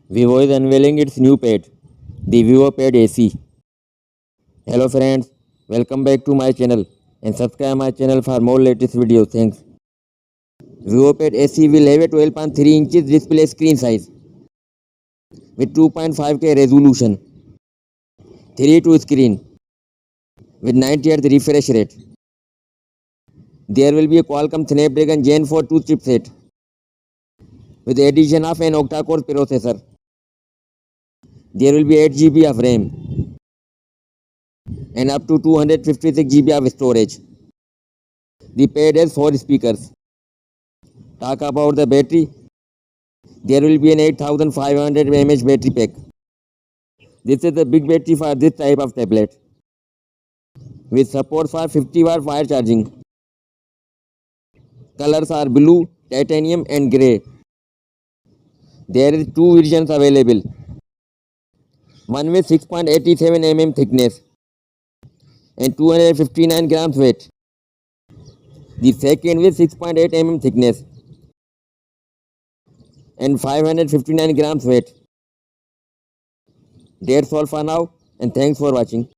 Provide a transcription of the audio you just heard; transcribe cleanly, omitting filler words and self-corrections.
Vivo is unveiling its new pad, the Vivo Pad SE. Hello friends, welcome back to my channel and subscribe my channel for more latest videos. Thanks. Vivo Pad SE will have a 12.3 inches display screen size with 2.5K resolution, 3:2 screen with 90 Hz refresh rate. There will be a Qualcomm Snapdragon Gen 4 2 chipset with the addition of an Octa-Core processor. There will be 8 GB of RAM and up to 256 GB of storage. The pad has 4 speakers. Talk about the battery. There will be an 8500 mAh battery pack. This is the big battery for this type of tablet with support for 50-watt wire charging. Colors are blue, titanium and grey. There is two versions available. One with 6.87 mm thickness and 259 grams weight. The second with 6.8 mm thickness and 559 grams weight. That's all for now and thanks for watching.